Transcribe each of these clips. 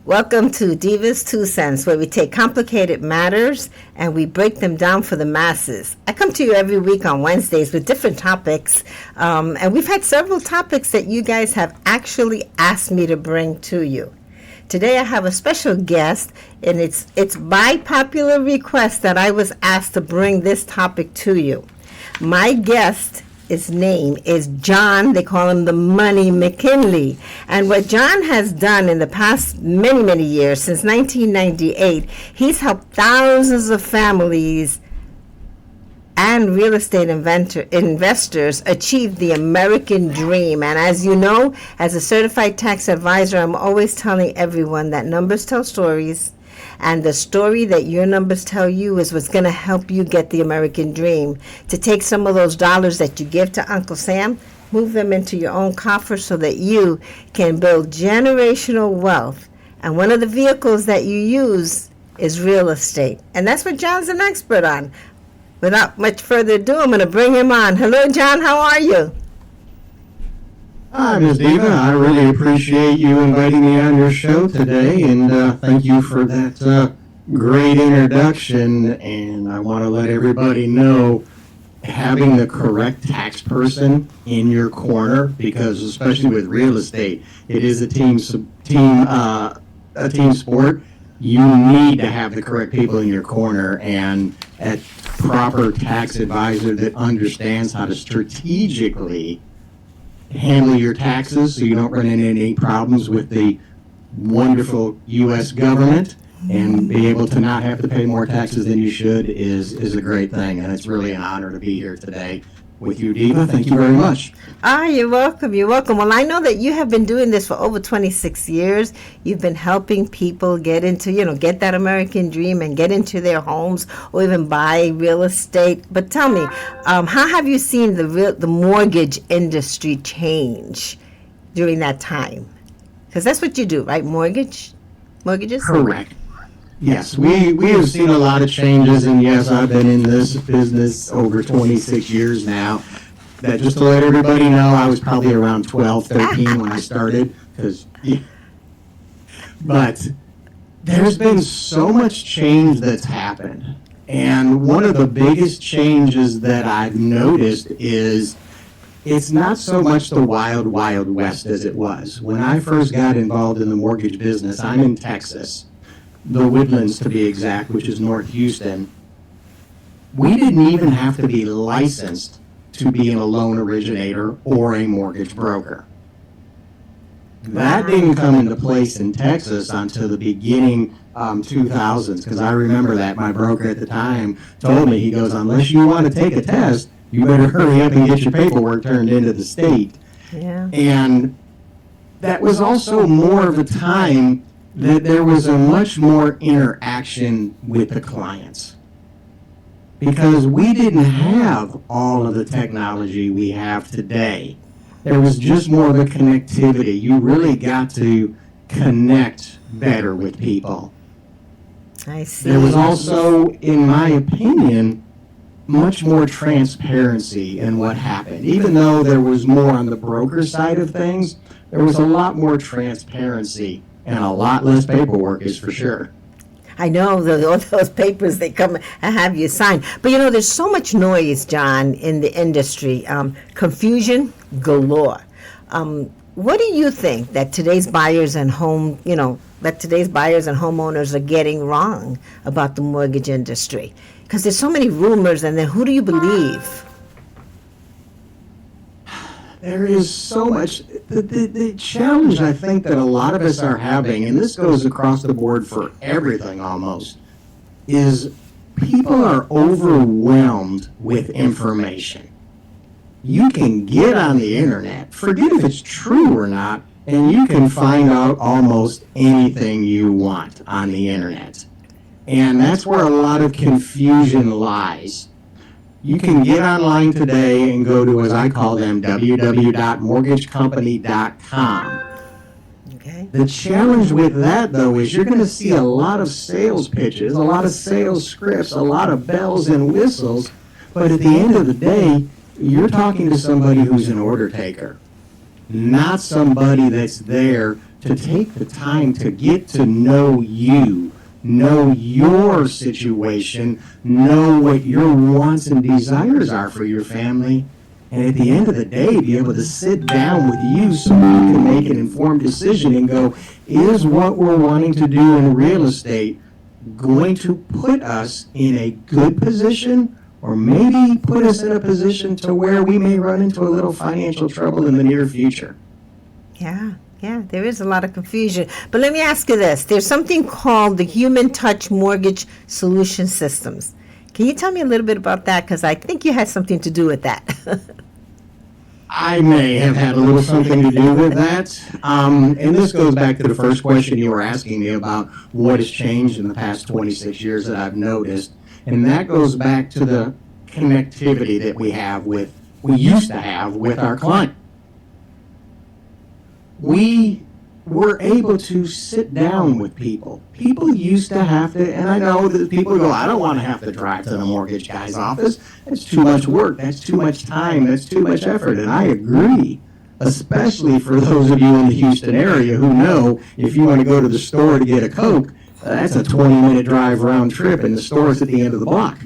Welcome to Diva's Two Cents, where we take complicated matters and we break them down for the masses. I come to you every week on Wednesdays with different topics, and we've had several topics that you guys have actually asked me to bring to you. Today I have a special guest, and it's by popular request that I was asked to bring this topic to you. My guest, his name is John. They call him the Money McKinley. And what John has done in the past many years, since 1998, he's helped thousands of families and real estate investors achieve the American dream. And as you know, as a certified tax advisor, I'm always telling everyone that numbers tell stories. And the story that your numbers tell you is what's going to help you get the American dream. To take some of those dollars that you give to Uncle Sam, move them into your own coffer so that you can build generational wealth. And one of the vehicles that you use is real estate. And that's what John's an expert on. Without much further ado, I'm going to bring him on. Hello, John. How are you? Hi, Ms. Diva. I really appreciate you inviting me on your show today, and thank you for that great introduction. And I want to let everybody know, having the correct tax person in your corner, because especially with real estate, it is a team sport. You need to have the correct people in your corner, and a proper tax advisor that understands how to strategically handle your taxes so you don't run into any problems with the wonderful U.S. government, and be able to not have to pay more taxes than you should is a great thing. And it's really an honor to be here today with you, Diva. Thank you very much. You're welcome. You're welcome. Well, I know that you have been doing this for over 26 years. You've been helping people get into, get that American dream and get into their homes or even buy real estate. But tell me, how have you seen the mortgage industry change during that time? Because that's what you do, right? Mortgages? Correct. Yes, we have seen a lot of changes, and yes, I've been in this business over 26 years now. That, just to let everybody know, I was probably around 12, 13 when I started. But there's been so much change that's happened. And one of the biggest changes that I've noticed is it's not so much the wild, wild west as it was. When I first got involved in the mortgage business, I'm in Texas, the Woodlands to be exact, which is North Houston. We didn't even have to be licensed to be a loan originator or a mortgage broker. That didn't come into place in Texas until the beginning 2000s, because I remember that my broker at the time told me, he goes, unless you want to take a test, you better hurry up and get your paperwork turned into the state. Yeah. And that was also more of a time that there was a much more interaction with the clients, because we didn't have all of the technology we have today. There was just more of a connectivity. You really got to connect better with people. I see. There was also, in my opinion, much more transparency in what happened. Even though there was more on the broker side of things, there was a lot more transparency and a lot less paperwork, is for sure. I know all those papers they come and have you sign. But there's so much noise, John, in the industry. Confusion galore. What do you think that today's buyers and homeowners are getting wrong about the mortgage industry? Because there's so many rumors, and then who do you believe? There is so much. The challenge I think that a lot of us are having, and this goes across the board for everything almost, is people are overwhelmed with information. You can get on the internet, forget if it's true or not, and you can find out almost anything you want on the internet. And that's where a lot of confusion lies. You can get online today and go to, as I call them, www.mortgagecompany.com. Okay. The challenge with that, though, is you're going to see a lot of sales pitches, a lot of sales scripts, a lot of bells and whistles, but at the end of the day, you're talking to somebody who's an order taker, not somebody that's there to take the time to get to know you, know your situation, know what your wants and desires are for your family, and at the end of the day, be able to sit down with you so you can make an informed decision and go, is what we're wanting to do in real estate going to put us in a good position, or maybe put us in a position to where we may run into a little financial trouble in the near future? Yeah, there is a lot of confusion. But let me ask you this. There's something called the Human Touch Mortgage Solution Systems. Can you tell me a little bit about that? Because I think you had something to do with that. I may have had a little something to do with that. And this goes back to the first question you were asking me about what has changed in the past 26 years that I've noticed. And that goes back to the connectivity that we used to have with our client. We were able to sit down with people. People used to have to, and I know that people go, I don't want to have to drive to the mortgage guy's office. That's too much work. That's too much time. That's too much effort. And I agree, especially for those of you in the Houston area who know if you want to go to the store to get a Coke, that's a 20-minute drive round trip, and the store's at the end of the block.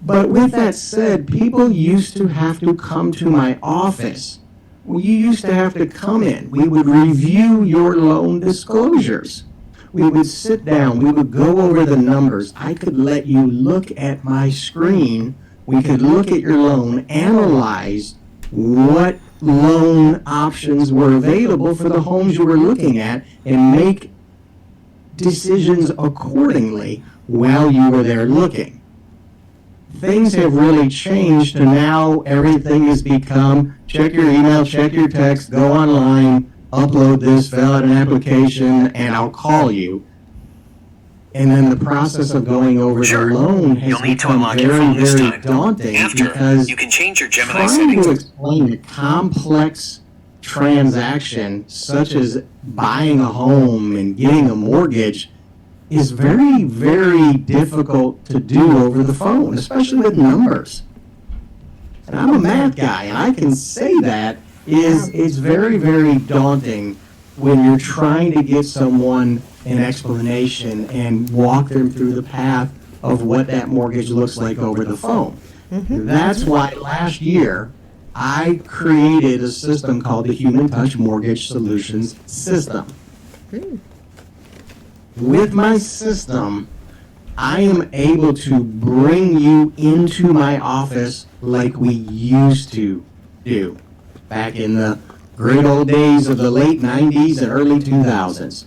But with that said, people used to have to come to my office. You used to have to come in. We would review your loan disclosures. We would sit down. We would go over the numbers. I could let you look at my screen. We could look at your loan, analyze what loan options were available for the homes you were looking at, and make decisions accordingly while you were there looking. Things have really changed to now everything has become check your email, check your text, go online, upload this, fill out an application, and I'll call you. And then the process of going over the loan has become very, very daunting because you can change your Gemini trying settings. to explain a complex transaction such as buying a home and getting a mortgage is very, very difficult to do over the phone, especially with numbers. And I'm a math guy, and I can say that it's very, very daunting when you're trying to get someone an explanation and walk them through the path of what that mortgage looks like over the phone. That's why last year I created a system called the Human Touch Mortgage Solutions System. With my system, I am able to bring you into my office like we used to do back in the great old days of the late 90s and early 2000s.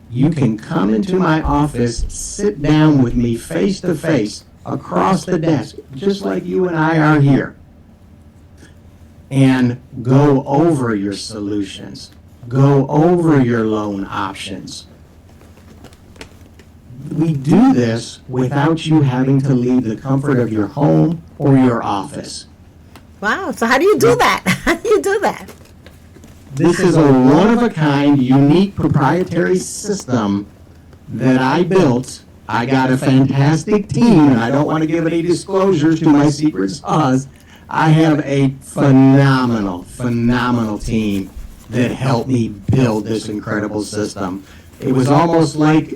You can come into my office, sit down with me face to face across the desk, just like you and I are here, and go over your solutions, go over your loan options. We do this without you having to leave the comfort of your home or your office. Wow. So how do you do that? How do you do that? This is a one-of-a-kind, unique, proprietary system that I built. I got a fantastic team, and I don't want to give any disclosures to my secret sauce. I have a phenomenal, phenomenal team that helped me build this incredible system. It was almost like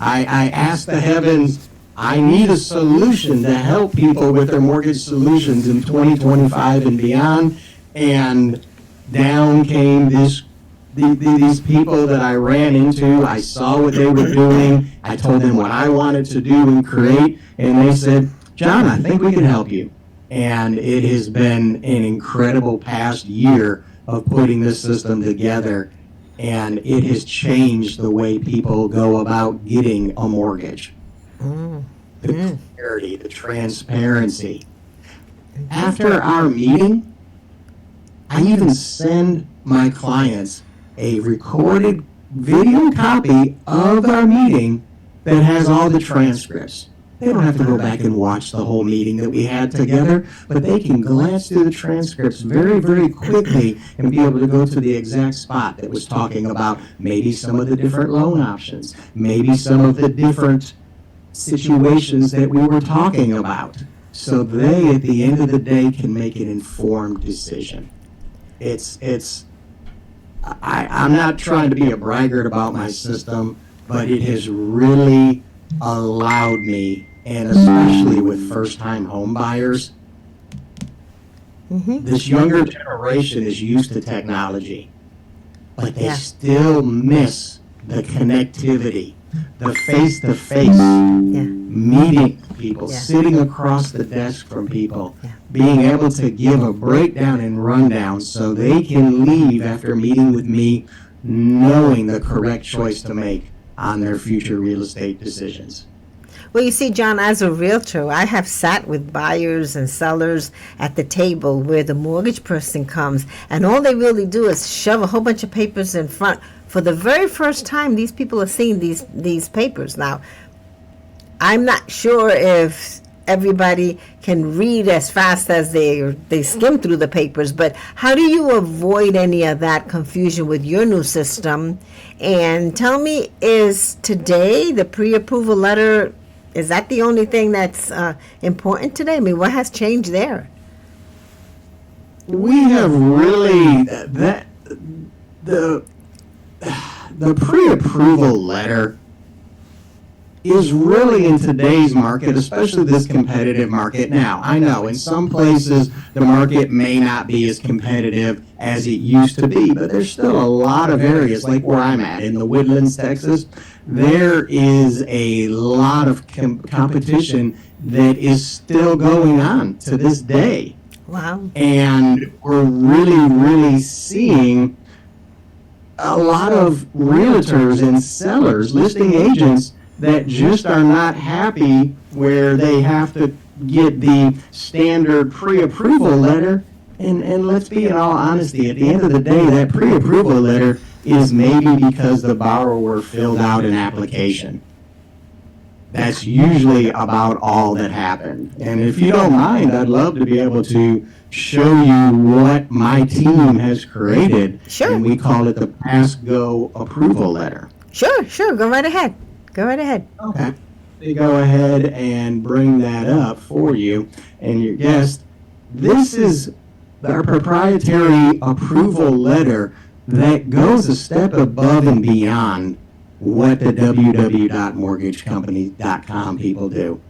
I asked the heavens, I need a solution to help people with their mortgage solutions in 2025 and beyond. And down came these people that I ran into. I saw what they were doing. I told them what I wanted to do and create. And they said, John, I think we can help you. And it has been an incredible past year of putting this system together. And it has changed the way people go about getting a mortgage. The clarity, the transparency. After our meeting, I even send my clients a recorded video copy of our meeting that has all the transcripts. They don't have to go back and watch the whole meeting that we had together, but they can glance through the transcripts very, very quickly and be able to go to the exact spot that was talking about maybe some of the different loan options, maybe some of the different situations that we were talking about. So they, at the end of the day, can make an informed decision. I'm not trying to be a braggart about my system, but it has really allowed me, and especially with first-time home buyers, this younger generation is used to technology, but they still miss the connectivity, the face-to-face meeting people, sitting across the desk from people, being able to give a breakdown and rundown so they can leave after meeting with me knowing the correct choice to make on their future real estate decisions. Well, you see, John, as a realtor, I have sat with buyers and sellers at the table where the mortgage person comes, and all they really do is shove a whole bunch of papers in front. For the very first time, these people are seeing these papers. Now, I'm not sure if everybody can read as fast as they skim through the papers, but how do you avoid any of that confusion with your new system? And tell me, is today the pre-approval letter, is that the only thing that's important today? I mean, what has changed there? We have really the pre-approval letter is really in today's market, especially this competitive market. Now, I know in some places the market may not be as competitive as it used to be, but there's still a lot of areas, like where I'm at in the Woodlands, Texas, there is a lot of competition that is still going on to this day. Wow. And we're really seeing a lot of realtors and sellers, listing agents, that just are not happy where they have to get the standard pre-approval letter. And let's be in all honesty, at the end of the day, that pre-approval letter is maybe because the borrower filled out an application. That's usually about all that happened. And if you don't mind, I'd love to be able to show you what my team has created. Sure. And we call it the Pass-Go approval letter. Sure. Go right ahead. Okay. We go ahead and bring that up for you and your guest. This is our proprietary approval letter that goes a step above and beyond what the www.mortgagecompany.com people do.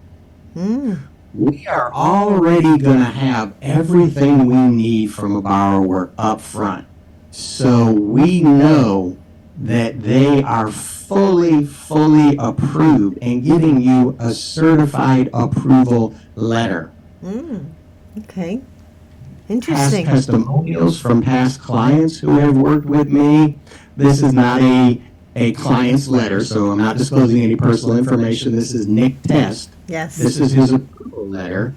We are already going to have everything we need from a borrower up front. So we know that they are fully approved and giving you a certified approval letter. Okay. Interesting. Past testimonials from past clients who have worked with me. This is not a client's letter, so I'm not disclosing any personal information. This is Nick Test. Yes. This is his approval letter.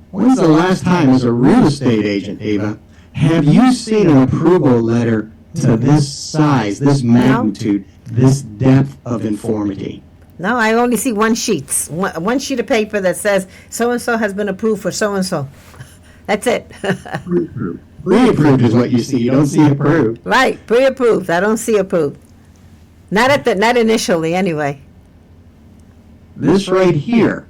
When's the last time, as a real estate agent, Ava, have you seen an approval letter to this size, this magnitude, this depth of informity? No, I only see one sheet of paper that says so-and-so has been approved for so-and-so. That's it. Pre-approved is what you see. You don't see approved. Right, pre-approved. I don't see approved. Not initially, anyway. This right here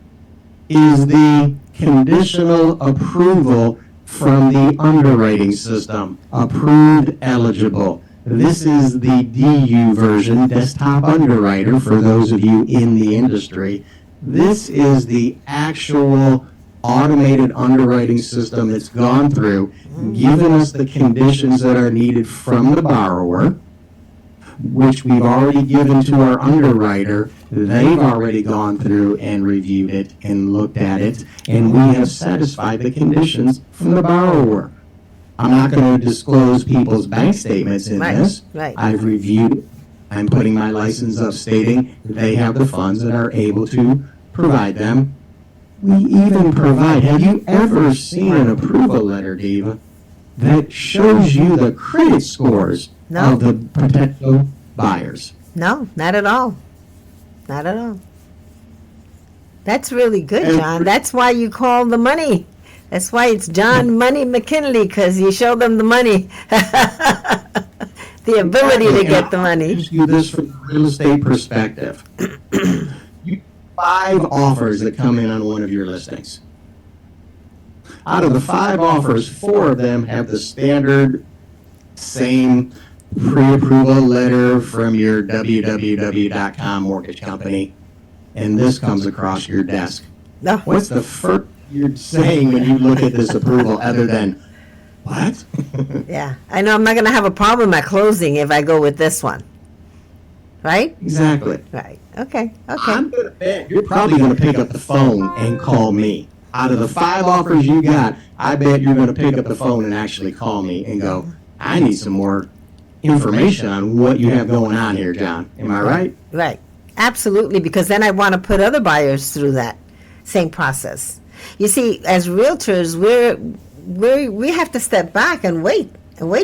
is the conditional approval from the underwriting system. Approved, eligible. This is the DU version, desktop underwriter, for those of you in the industry. This is the actual automated underwriting system that's gone through, given us the conditions that are needed from the borrower, which we've already given to our underwriter. They've already gone through and reviewed it and looked at it, and we have satisfied the conditions from the borrower. I'm not going to disclose people's bank statements in this. Right. I've reviewed it. I'm putting my license up stating they have the funds and are able to provide them. We even provide, have you ever seen an approval letter, Diva, that shows you the credit scores of the potential buyers? No, not at all. Not at all. That's really good, John. That's why you call the money. That's why it's John Money McKinley, because you show them the money. The ability to get the money. Just do this from a real estate perspective. You 5 offers that come in on one of your listings. Out of the 5 offers, 4 of them have the standard same pre-approval letter from your www.com mortgage company, and this comes across your desk. No. What's the first you're saying when you look at this approval other than, what? Yeah, I know I'm not going to have a problem at closing if I go with this one. Right? Exactly. Right. Okay. I'm going to bet you're probably going to pick up the phone and call me. Out of the 5 offers you got, I bet you're going to pick up the phone and actually call me and go, I need some more information on what you have going on here, John. Am I right? Right. Absolutely, because then I want to put other buyers through that same process. You see, as realtors, we have to step back and wait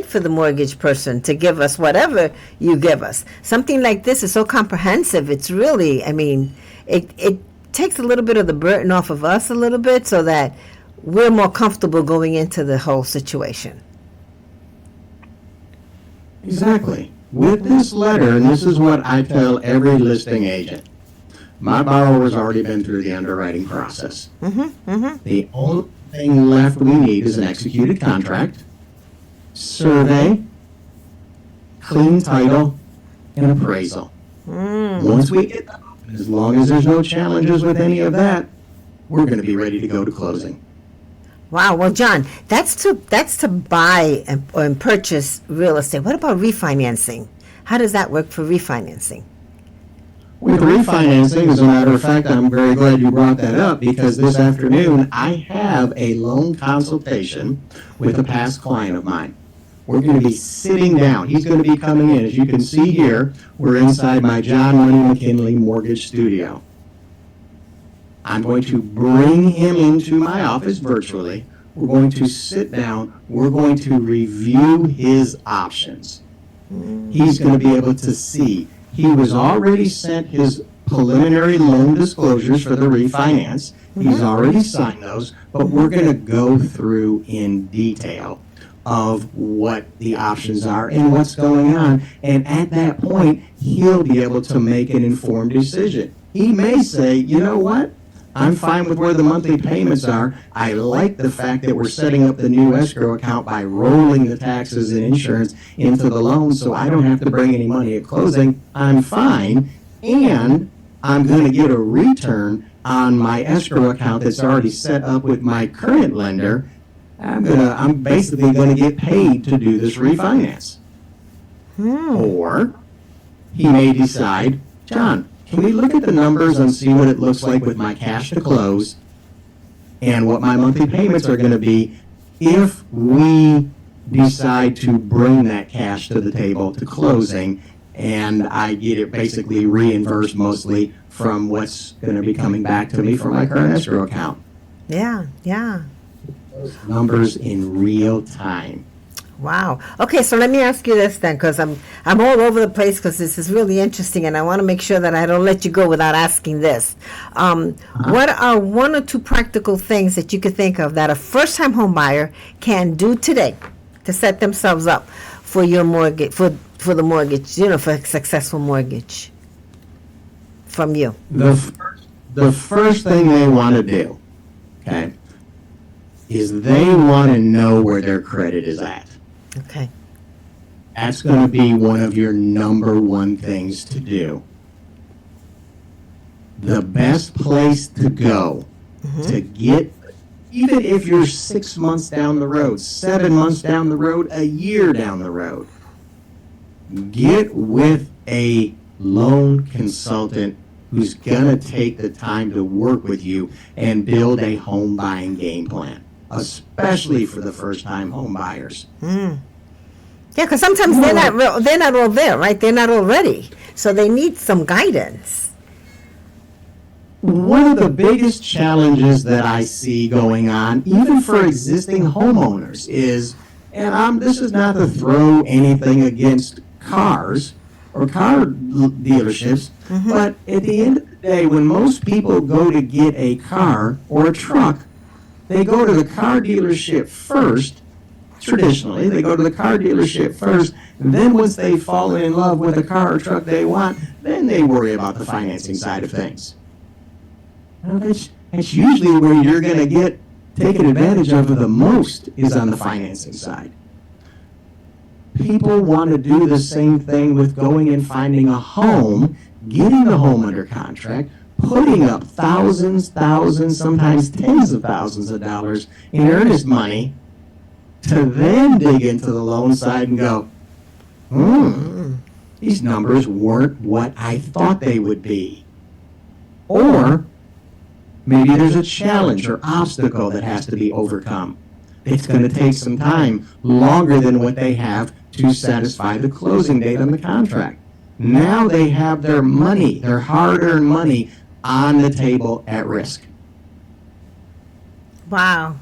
for the mortgage person to give us whatever you give us. Something like this is so comprehensive. It's really, I mean, it takes a little bit of the burden off of us a little bit so that we're more comfortable going into the whole situation. Exactly. With this letter, and this is what I tell every listing agent, my borrower's already been through the underwriting process. The only thing left we need is an executed contract, survey, clean title, and appraisal. Once we get that, as long as there's no challenges with any of that, we're going to be ready to go to closing. Wow. Well, John, that's to buy and purchase real estate. What about refinancing? How does that work for refinancing? With refinancing, as a matter of fact, I'm very glad you brought that up because this afternoon I have a loan consultation with a past client of mine. We're going to be sitting down. He's going to be coming in. As you can see here, we're inside my John Money McKinley mortgage studio. I'm going to bring him into my office virtually. We're going to sit down. We're going to review his options. He's going to be able to see. He was already sent his preliminary loan disclosures for the refinance. He's already signed those, but we're going to go through in detail of what the options are and what's going on. And at that point, he'll be able to make an informed decision. He may say, you know what? I'm fine with where the monthly payments are. I like the fact that we're setting up the new escrow account by rolling the taxes and insurance into the loan so I don't have to bring any money at closing. I'm fine. And I'm going to get a return on my escrow account that's already set up with my current lender. I'm basically going to get paid to do this refinance. Or he may decide, John, can we look at the numbers and see what it looks like with my cash to close and what my monthly payments are going to be if we decide to bring that cash to the table to closing and I get it basically reimbursed mostly from what's going to be coming back to me from my current escrow account. Yeah. Numbers in real time. Wow. Okay, so let me ask you this then, because I'm all over the place because this is really interesting, and I want to make sure that I don't let you go without asking this. What are 1 or 2 practical things that you could think of that a first-time home buyer can do today to set themselves up for your mortgage, for the mortgage, for a successful mortgage from you? The first thing they want to do, okay, is they want to know where their credit is at. Okay. That's going to be one of your number 1 things to do. The best place to go to get, even if you're 6 months down the road, 7 months down the road, a year down the road, get with a loan consultant who's going to take the time to work with you and build a home buying game plan, especially for the first-time home buyers. Yeah, because sometimes they're not all there, right? They're not all ready, so they need some guidance. One of the biggest challenges that I see going on, even for existing homeowners, is, and this is not to throw anything against cars or car dealerships, but at the end of the day, when most people go to get a car or a truck, they go to the car dealership first. Traditionally, they go to the car dealership first, and then once they fall in love with a car or truck they want, then they worry about the financing side of things. Now, that's usually where you're going to get taken advantage of the most is on the financing side. People want to do the same thing with going and finding a home, getting the home under contract, putting up thousands, sometimes tens of thousands of dollars in earnest money to then dig into the loan side and go, these numbers weren't what I thought they would be. Or maybe there's a challenge or obstacle that has to be overcome. It's going to take some time, longer than what they have to satisfy the closing date on the contract. Now they have their money, their hard-earned money, on the table at risk. Wow.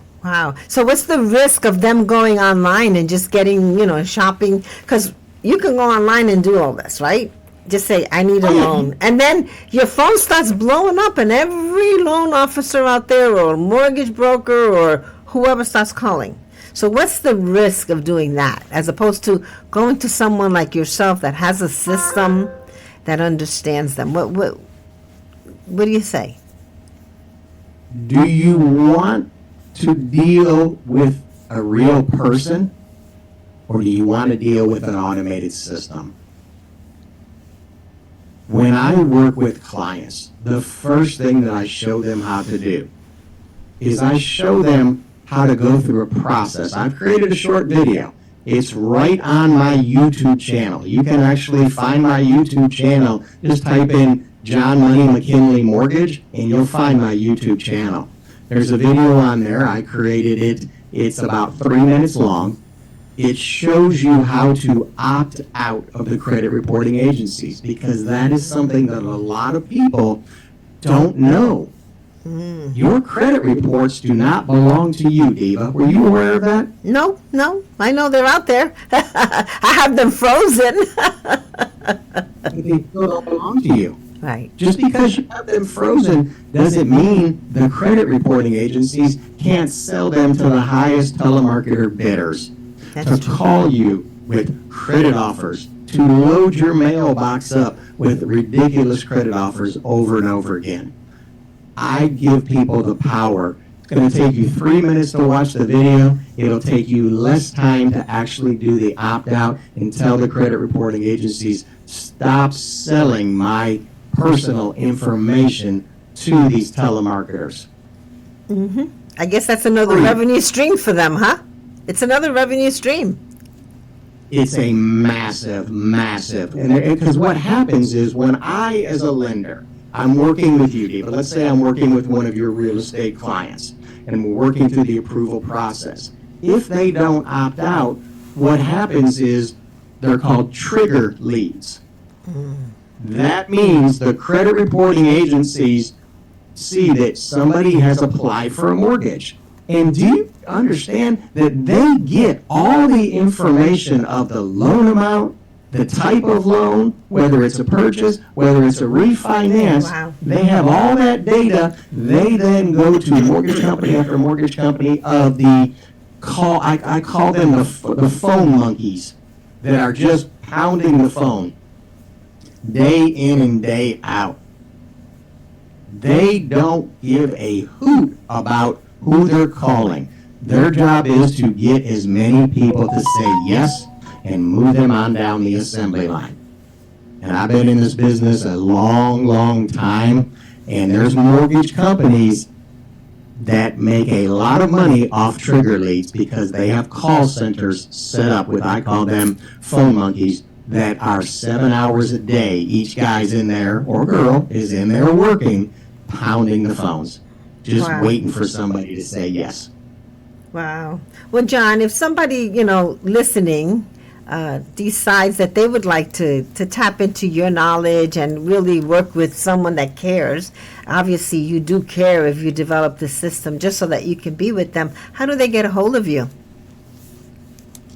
So what's the risk of them going online and just getting, shopping? Because you can go online and do all this, right? Just say, I need a loan. And then your phone starts blowing up and every loan officer out there or mortgage broker or whoever starts calling. So what's the risk of doing that as opposed to going to someone like yourself that has a system that understands them? What do you say? Do you want to deal with a real person, or do you want to deal with an automated system? When I work with clients, the first thing that I show them how to do is I show them how to go through a process. I've created a short video. It's right on my YouTube channel. You can actually find my YouTube channel. Just type in John Money McKinley Mortgage, and you'll find my YouTube channel. There's a video on there. I created it. It's about 3 minutes long. It shows you how to opt out of the credit reporting agencies, because that is something that a lot of people don't know. Your credit reports do not belong to you, Diva. Were you aware of that? No. I know they're out there. I have them frozen. They still don't belong to you. Right. Just because you have them frozen doesn't mean the credit reporting agencies can't sell them to the highest telemarketer bidders. That's to call you with credit offers, to load your mailbox up with ridiculous credit offers over and over again. I give people the power. It's going to take you 3 minutes to watch the video. It'll take you less time to actually do the opt-out and tell the credit reporting agencies, stop selling my personal information to these telemarketers. I guess that's another revenue stream for them, huh? It's another revenue stream. It's a massive, and because what happens is when I, as a lender, I'm working with you, Diva. Let's say I'm working with one of your real estate clients, and we're working through the approval process. If they don't opt out, what happens is they're called trigger leads. That means the credit reporting agencies see that somebody has applied for a mortgage. And do you understand that they get all the information of the loan amount, the type of loan, whether it's a purchase, whether it's a refinance? Wow. They have all that data. They then go to mortgage company after mortgage company of the call. I call them the phone monkeys that are just pounding the phone day in and day out. They don't give a hoot about who they're calling. Their job is to get as many people to say yes and move them on down the assembly line. And I've been in this business a long time, and there's mortgage companies that make a lot of money off trigger leads because they have call centers set up with, I call them phone monkeys, that are 7 hours a day. Each guy's in there, or girl, is in there working, pounding the phones, just waiting for somebody to say yes. Wow. Well, John, if somebody, listening decides that they would like to tap into your knowledge and really work with someone that cares, obviously you do care if you develop the system just so that you can be with them, how do they get a hold of you?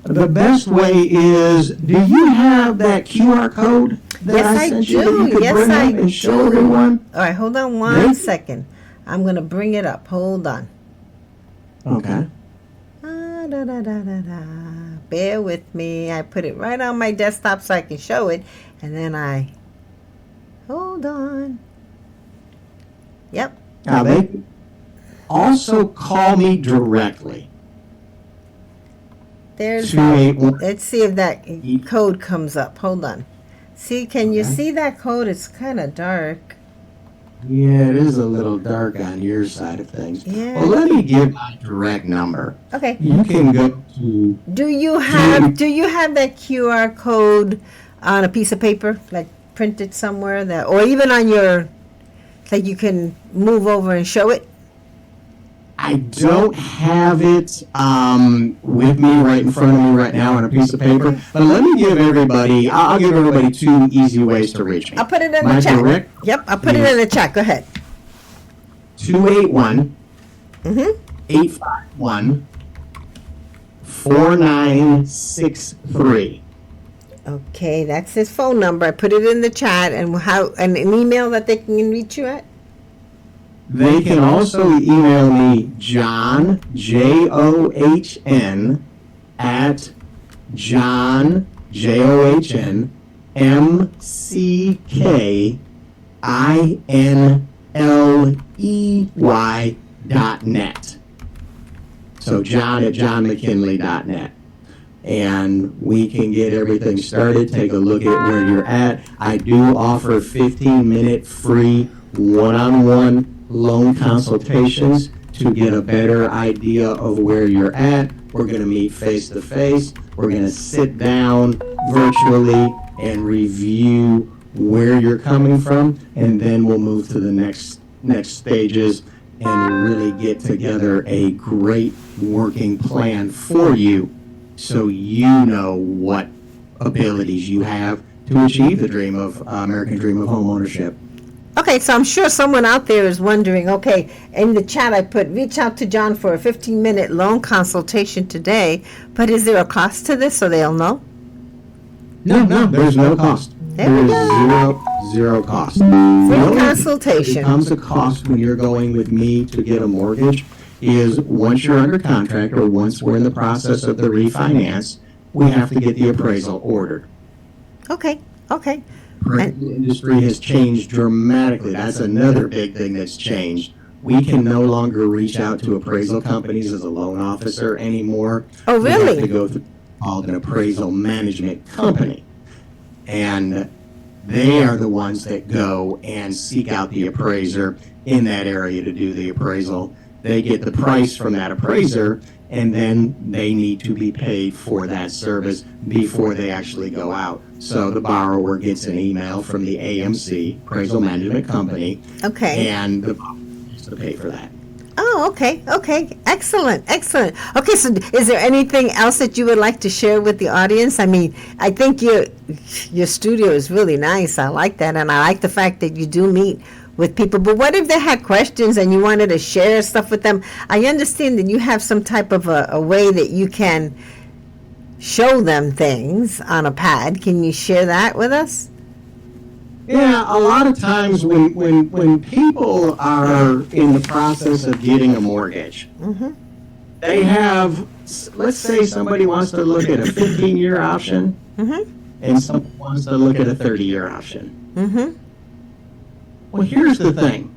The best way is, do you have that QR code that Yes, I I sent you that do. you could Yes, bring I up and show everyone? All right, hold on one second. I'm going to bring it up. Hold on. Okay. Bear with me. I put it right on my desktop so I can show it. And then hold on. Yep. Now also call me directly. There's 281. let's see if that code comes up. Hold on. See, can you see that code? It's kind of dark. Yeah, it is a little dark on your side of things. Yeah. Well, let me give my direct number. Okay. You can go to... Do you have that QR code on a piece of paper, like printed somewhere, that, or even on your, like you can move over and show it? I don't have it with me right in front of me right now on a piece of paper, but let me give everybody, I'll give everybody 2 easy ways to reach me. I'll put it in My the chat. direct Yep, I'll put it in the chat. Go ahead. 281 851 4963. Okay, that's his phone number. I put it in the chat, and an email that they can reach you at. They can also email me John, JOHN, at John, JOHN, McKinley.net. So John at johnmckinley.net. And we can get everything started, take a look at where you're at. I do offer 15-minute free one-on-one loan consultations to get a better idea of where you're at. We're going to meet face-to-face. We're going to sit down virtually and review where you're coming from, and then we'll move to the next stages and really get together a great working plan for you, so you know what abilities you have to achieve the dream of American dream of homeownership. Okay, so I'm sure someone out there is wondering, okay, in the chat I put, reach out to John for a 15-minute loan consultation today, but is there a cost to this so they'll know? No, there's no cost. There we go. Zero cost. Free The only consultation. thing that becomes a cost when you're going with me to get a mortgage is once you're under contract or once we're in the process of the refinance, we have to get the appraisal ordered. Okay. The industry has changed dramatically. That's another big thing that's changed. We can no longer reach out to appraisal companies as a loan officer anymore. Oh, We have really? to go through called an appraisal management company. And they are the ones that go and seek out the appraiser in that area to do the appraisal. They get the price from that appraiser, and then they need to be paid for that service before they actually go out. So the borrower gets an email from the AMC, Appraisal Management Company, Okay. and the borrower needs to pay for that. Oh, okay. Excellent. Okay, so is there anything else that you would like to share with the audience? I mean, I think your studio is really nice. I like that, and I like the fact that you do meet with people. But what if they had questions and you wanted to share stuff with them? I understand that you have some type of a way that you can show them things on a pad. Can you share that with us? Yeah, a lot of times when people are in the process of getting a mortgage, they have, let's say somebody wants to look at a 15-year option, and someone wants to look at a 30-year option. Well, here's the thing.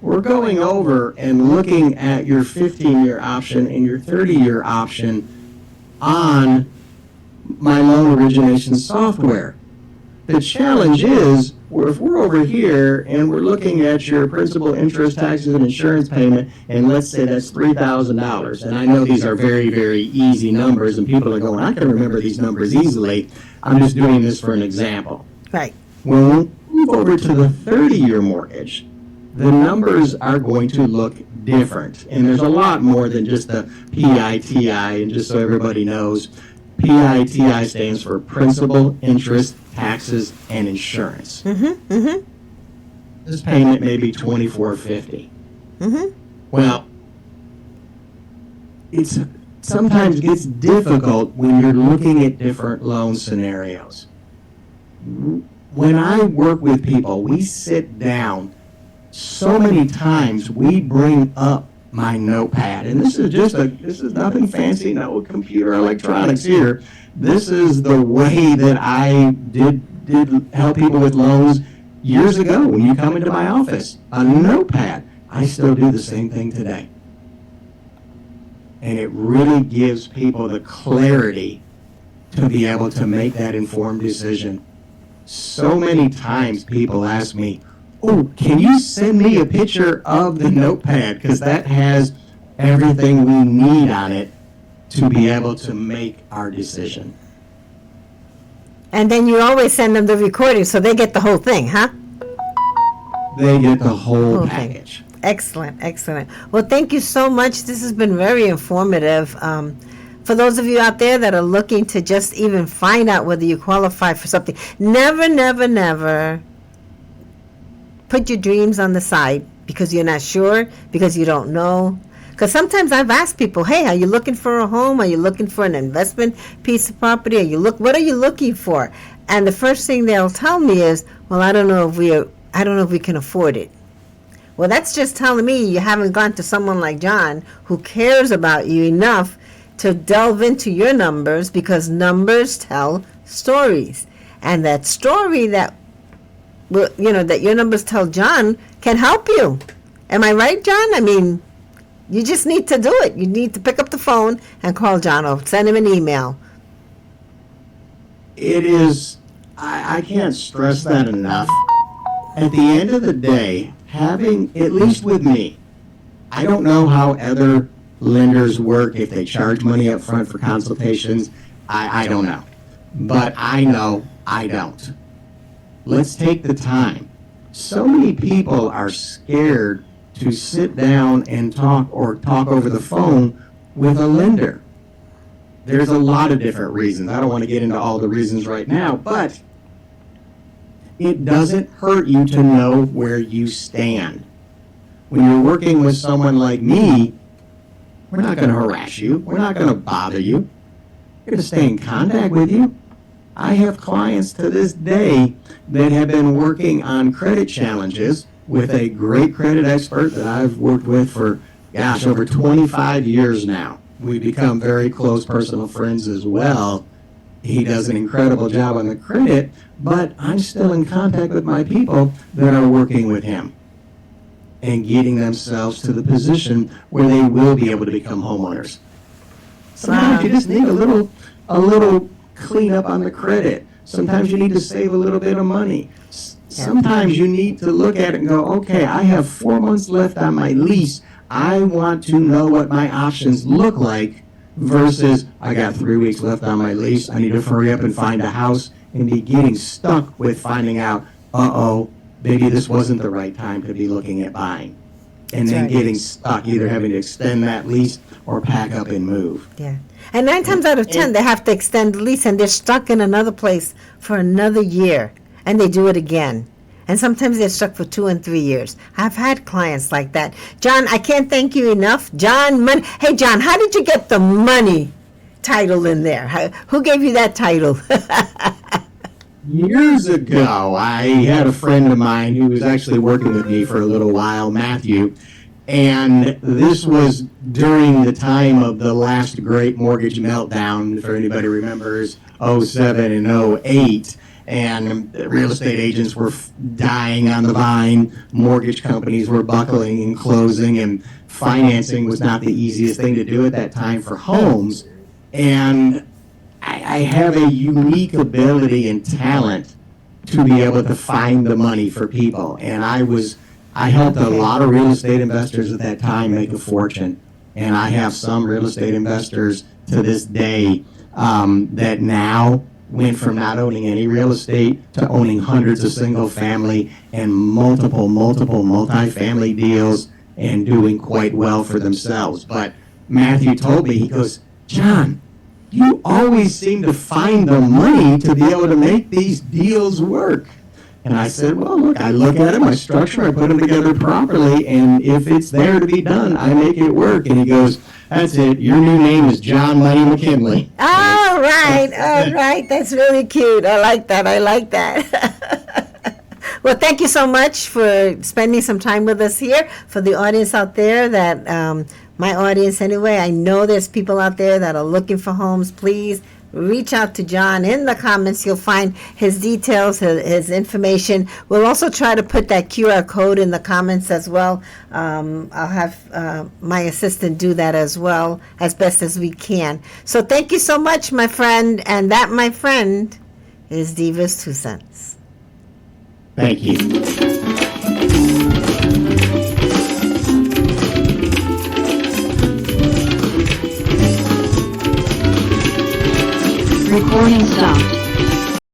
We're going over and looking at your 15-year option and your 30-year option on my loan origination software. The challenge is, if we're over here and we're looking at your principal, interest, taxes, and insurance payment, and let's say that's $3,000, and I know these are very, very easy numbers, and people are going, I can remember these numbers easily. I'm just doing this for an example. Right. When we move over to the 30-year mortgage, the numbers are going to look different. And there's a lot more than just the PITI, and just so everybody knows, PITI stands for principal, interest, taxes, and insurance. This payment may be $2,450. Well, it sometimes gets difficult when you're looking at different loan scenarios. When I work with people, we sit down so many times, we bring up my notepad, and this is nothing fancy, no computer electronics here. This is the way that I did help people with loans years ago when you come into my office. A notepad. I still do the same thing today. and it really gives people the clarity to be able to make that informed decision. So many times people ask me, oh, can you send me a picture of the notepad? Because that has everything we need on it to be able to make our decision. And then you always send them the recording so they get the whole thing, huh? They get the whole Whole thing. package. Excellent, excellent. Well, thank you so much. This has been very informative. For those of you out there that are looking to just even find out whether you qualify for something, never, never, never put your dreams on the side because you're not sure, because you don't know. Because sometimes I've asked people, hey, are you looking for a home? Are you looking for an investment piece of property? What are you looking for? And the first thing they'll tell me is, well, I don't know if we can afford it. Well, that's just telling me you haven't gone to someone like John who cares about you enough to delve into your numbers, because numbers tell stories. And that story that your numbers tell John can help you. Am I right, John? I mean, you just need to do it. You need to pick up the phone and call John or send him an email. It is, I can't stress that enough. At the end of the day, having, at least with me, I don't know how other lenders work, if they charge money up front for consultations. I don't know. But I know I don't. Let's take the time. So many people are scared to sit down and talk over the phone with a lender. There's a lot of different reasons. I don't want to get into all the reasons right now, but it doesn't hurt you to know where you stand. When you're working with someone like me, we're not going to harass you. We're not going to bother you. We're going to stay in contact with you. I have clients to this day that have been working on credit challenges with a great credit expert that I've worked with for, over 25 years now. We've become very close personal friends as well. He does an incredible job on the credit, but I'm still in contact with my people that are working with him and getting themselves to the position where they will be able to become homeowners. Sometimes you just need a little cleanup on the credit. Sometimes you need to save a little bit of money. Sometimes you need to look at it and go, okay, I have 4 months left on my lease. I want to know what my options look like versus I got 3 weeks left on my lease. I need to hurry up and find a house and be getting stuck with finding out, maybe this wasn't the right time to be looking at buying. And then getting stuck, either having to extend that lease or pack up and move. Yeah. And 9 times out of 10, they have to extend the lease and they're stuck in another place for another year. And they do it again. And sometimes they're stuck for 2 and 3 years. I've had clients like that. John, I can't thank you enough. John, money. Hey, John, how did you get the money title in there? Who gave you that title? Years ago, I had a friend of mine who was actually working with me for a little while, Matthew, and this was during the time of the last great mortgage meltdown, if anybody remembers, 07 and 08, and real estate agents were dying on the vine, mortgage companies were buckling and closing, and financing was not the easiest thing to do at that time for homes, and I have a unique ability and talent to be able to find the money for people. And I helped a lot of real estate investors at that time make a fortune. And I have some real estate investors to this day that now went from not owning any real estate to owning hundreds of single family and multiple multi-family deals and doing quite well for themselves. But Matthew told me, he goes, John, you always seem to find the money to be able to make these deals work. And I said, well, look, I look at them, I structure, I put them together properly, and if it's there to be done, I make it work. And he goes, that's it, your new name is John Money McKinley. All right. That's really cute. I like that. Well, thank you so much for spending some time with us here. For the audience out there my audience anyway, I know there's people out there that are looking for homes. Please reach out to John. In the comments, you'll find his details, his information. We'll also try to put that QR code in the comments as well. I'll have my assistant do that as well, as best as we can. So thank you so much, my friend. And that, my friend, is Diva's 2 cents. Thank you. Recording stopped.